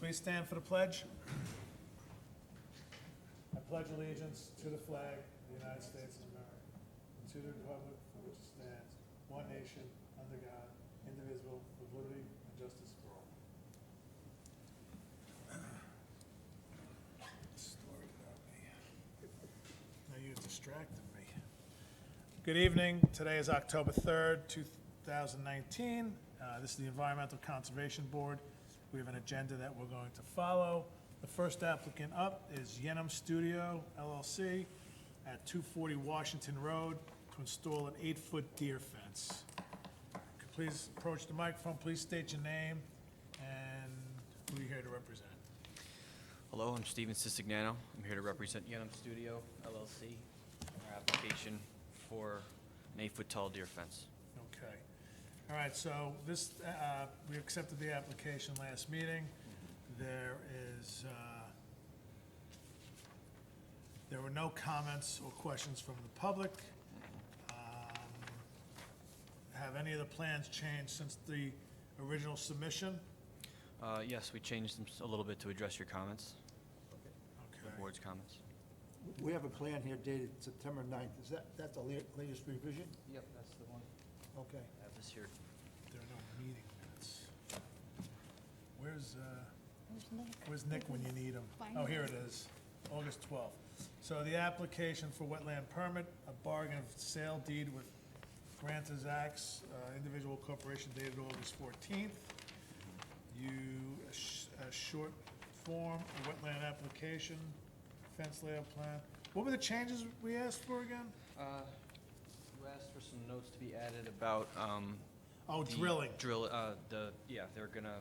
Please stand for the pledge. I pledge allegiance to the flag of the United States of America, and to the republic for which it stands, one nation, under God, indivisible, with liberty and justice for all. Story about me. Now you distracted me. Good evening. Today is October 3rd, 2019. This is the Environmental Conservation Board. We have an agenda that we're going to follow. The first applicant up is Yenham Studio LLC at 240 Washington Road to install an 8-foot deer fence. Could you please approach the microphone, please state your name and who you're here to represent. Hello, I'm Steven Sisignano. I'm here to represent Yenham Studio LLC, our application for an 8-foot tall deer fence. Okay. All right, so this, we accepted the application last meeting. There were no comments or questions from the public. Have any of the plans changed since the original submission? Yes, we changed them a little bit to address your comments, the Okay. board's comments. We have a plan here dated September 9th. Is that the latest revision? Yep, that's the one. Okay. I have this here. There are no meeting minutes. Where's Nick when you need him? Oh, here it is, August 12th. So the application for wetland permit, a bargain of sale deed with Granta Zacks, individual corporation dated August 14th. A short form, a wetland application, fence layout plan. What were the changes we asked for again? You asked for some notes to be added about, Oh, the drilling. They're gonna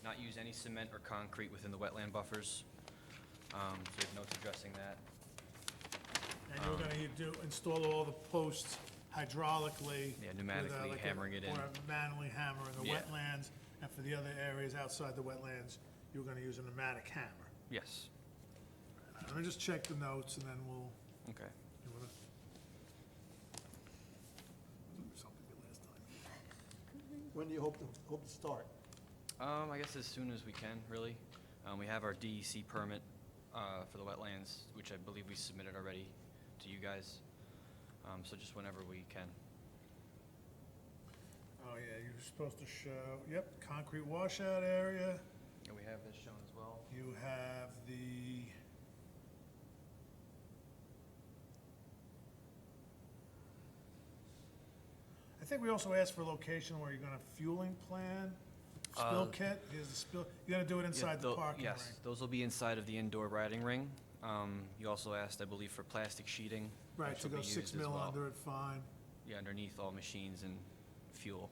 not use any cement or concrete within the wetland buffers. So we have notes addressing that. And you're gonna install all the posts hydraulically. Yeah, pneumatically with, hammering it in. Or manually hammering the Yeah. wetlands, and for the other areas outside the wetlands, you're gonna use a pneumatic hammer. Yes, Let me just check the notes, and then we'll, okay. you wanna? Something good last time. When do you hope to start? I guess as soon as we can, really. We have our DEC permit for the wetlands, which I believe we submitted already to you guys. So just whenever we can. Oh, yeah, you're supposed to show, yep, concrete washout area. And we have this shown as well. You have the, I think we also asked for a location where you're gonna fueling plan, spill kit, here's the spill, you're gonna do it inside the parking ring. Yes, those will be inside of the indoor riding ring. You also asked, I believe, for plastic sheeting. Right, which to will go be 6 used as mil well. under it, fine. Yeah, underneath all machines and fuel.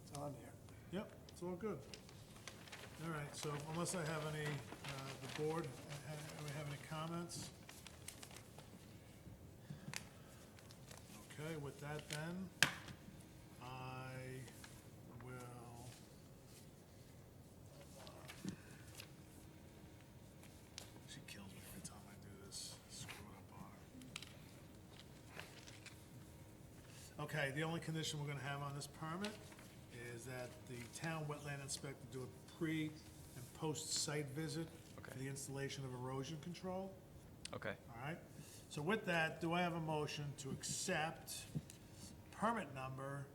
It's on there. Yep, it's all good. All right, so unless I have any, the board, we have any comments? Okay, with that then, I will, she kills me every time I do this, screw up on her. Okay, the only condition we're gonna have on this permit is that the town wetland inspector do a pre- and post-site visit for Okay. the installation of erosion control. Okay. All right, so with that, do I have a motion to accept permit number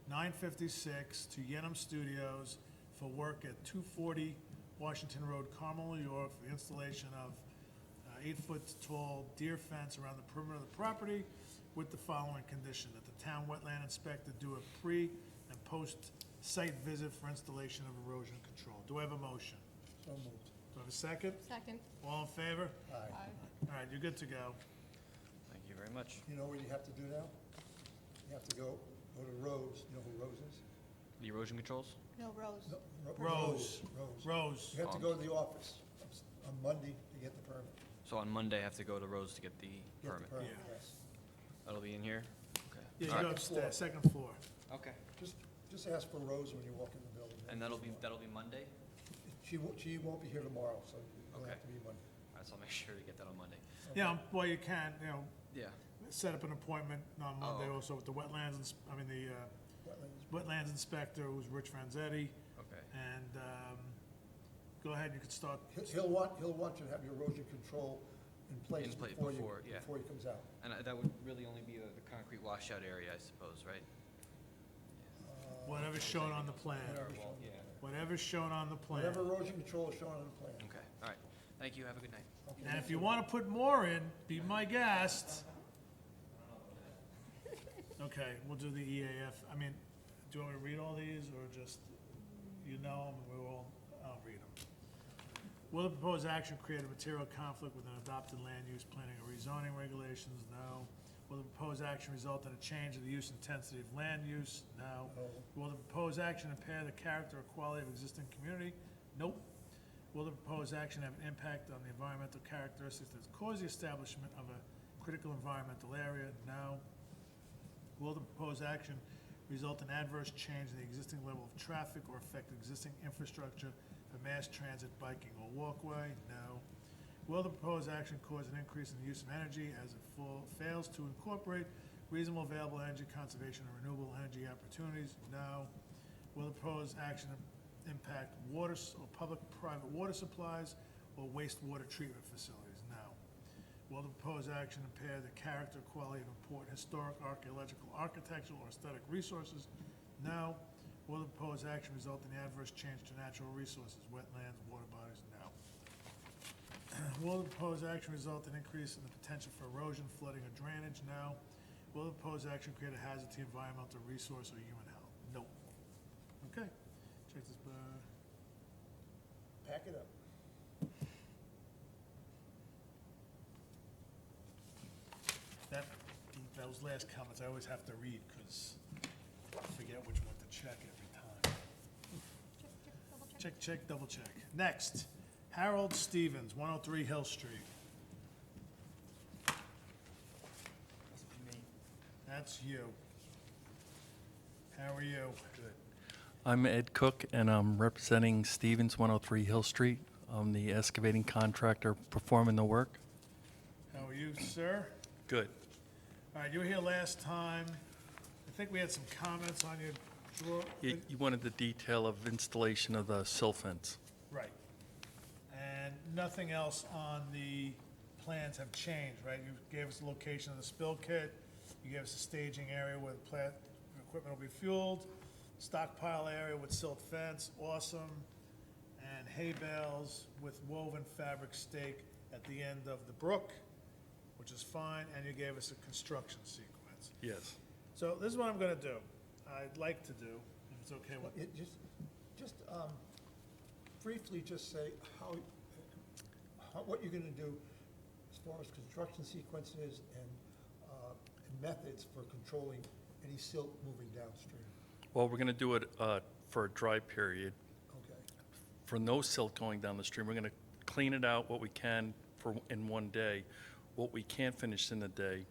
956 to Yenham Studios for work at 240 Washington Road, Carmel, New York, for the installation of 8-foot tall deer fence around the perimeter of the property with the following condition, that the town wetland inspector do a pre- and post-site visit for installation of erosion control. Do I have a motion? So moved. Do I have a second? Second. All in favor? Aye. All right, you're good to go. Thank you very much. You know what you have to do now? You have to go to Rose. You know who Rose is? The erosion controls? No, Rose. No, Rose. Rose. Rose, You have to go to the office on Monday to get the permit. So on Monday, I have to go to Rose to get the Get the permit. permit, Yeah. yes. That'll be in here? Okay. yeah, you All go right. upstairs, second floor. Okay. Just ask for Rose when you walk in the building. And that'll be Monday? She won't be here tomorrow, so it'll Okay. have to be Monday. All right, so I'll make sure to get that on Monday. Yeah, well, you can, you know, Yeah. set up an appointment on Monday Oh. also with the wetlands, the wetlands inspector, who's Rich Franzetti. Okay. And, go ahead, you can start. He'll want you to have your erosion control in place In place before before, yeah. he comes out. And that would really only be the concrete washout area, I suppose, right? Whatever's shown on the plan. Well, yeah. Whatever's shown on the plan. Whatever erosion control is shown on the plan. Okay, all right. Thank you, have a good night. Okay. And if you want to put more in, be my guest. Okay, we'll do the EAF. Do you want me to read all these, or just, I'll read them. Will the proposed action create a material conflict with an adopted land use planning or rezoning regulations? No. Will the proposed action result in a change of the use intensity of land use? No. No. Will the proposed action impair the character or quality of existing community? Nope. Will the proposed action have an impact on the environmental characteristics that cause the establishment of a critical environmental area? No. Will the proposed action result in adverse change in the existing level of traffic or affect existing infrastructure for mass transit, biking, or walkway? No. Will the proposed action cause an increase in the use of energy as it fails to incorporate reasonable available energy conservation and renewable energy opportunities? No. Will the proposed action impact water or public-private water supplies or wastewater treatment facilities? No. Will the proposed action impair the character, quality of important historic, archaeological, architectural, or aesthetic resources? No. Will the proposed action result in adverse change to natural resources, wetlands, water bodies? No. Will the proposed action result in increase in the potential for erosion, flooding, or drainage? No. Will the proposed action create a hazard to environmental resource or human health? No. Okay. Check this. Pack it up. Those last comments, I always have to read, because I forget which one to check every time. Check, check, double check. Next, Harold Stevens, 103 Hill Street. That's you. How are you? Good. I'm Ed Cook, and I'm representing Stevens 103 Hill Street. I'm the excavating contractor performing the work. How are you, sir? Good. All right, you were here last time. I think we had some comments on your drawer. You wanted the detail of installation of the sill fence. Right. And nothing else on the plans have changed, right? You gave us the location of the spill kit, you gave us a staging area where the plant equipment will be fueled, stockpile area with silt fence, awesome, and hay bales with woven fabric stake at the end of the brook, which is fine, and you gave us a construction sequence. Yes. So this is what I'm gonna do. I'd like to do, if it's okay with Just briefly just say what you're gonna do as far as construction sequences and methods for controlling any silt moving downstream. Well, we're going to do it for a dry period. Okay. For no silt going down the stream, we're going to clean it out what we can in one day. What we can't finish in a day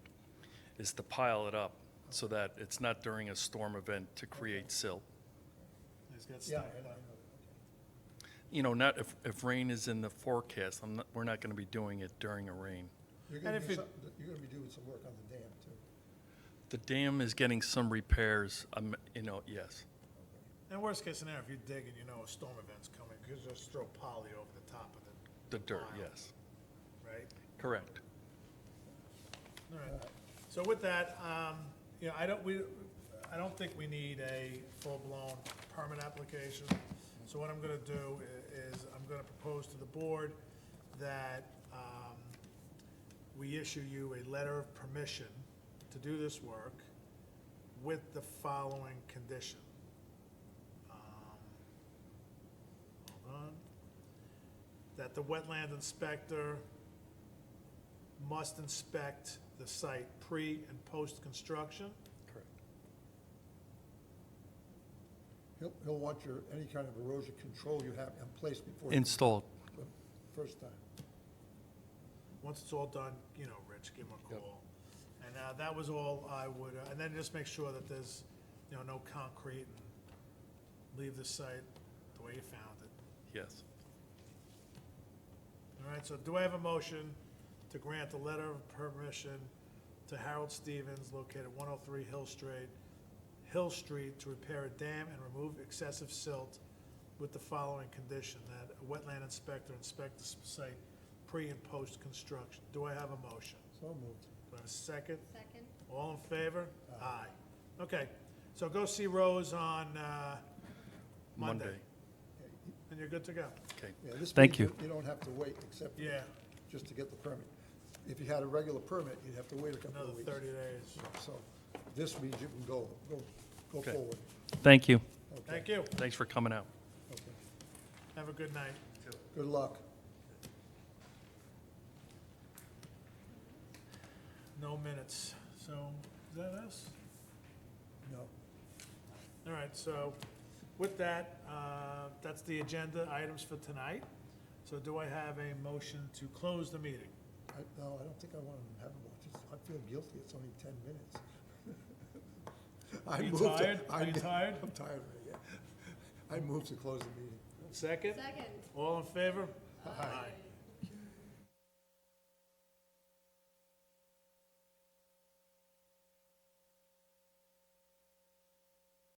is to pile it up so that it's not during a storm event to create silt. He's got Yeah, stuff. I know, okay. You know, not if rain is in the forecast, we're not going to be doing it during a rain. You're And gonna if do it- you're gonna be doing some work on the dam too. The dam is getting some repairs, yes. And worst case scenario, if you dig and you know a storm event's coming, you can just throw poly over the top of The dirt, Wow. yes. it, right? Correct. All right. So with that, I don't think we need a full-blown permit application. So what I'm gonna do is, I'm gonna propose to the board that, we issue you a letter of permission to do this work with the following condition. Hold on. That the wetland inspector must inspect the site pre- and post-construction. Correct. He'll want any kind of erosion control you have in place before. Installed. First time. Once it's all done, Rich, give him a call. And that was all I would, and then just make sure that there's, no concrete, and leave the site the way you found it. Yes. All right, so do I have a motion to grant the letter of permission to Harold Stevens located 103 Hill Street to repair a dam and remove excessive silt with the following condition, that a wetland inspector inspect the site pre and post construction. Do I have a motion? So moved. Do I have a second? Second. All in favor? Aye. Okay, so go see Rose on Monday, and you're good to go. Okay. Yeah, this Thank means you. that you don't have to wait except Yeah, just to get the permit. If you had a regular permit, you'd have to wait a couple another of weeks. 30 days. So this means you can go Okay. forward. Thank you. Okay. Thank you. Thanks for coming out. Okay. Have a good night. Good luck. No minutes. So, is that us? No. All right, so with that, that's the agenda items for tonight. So do I have a motion to close the meeting? No, I don't think I want to have a watch. I feel guilty. It's only 10 minutes. Are you moved to- tired? Are you tired? I'm tired of it, yeah. I moved to close the meeting. Second? Second. All in favor? Aye.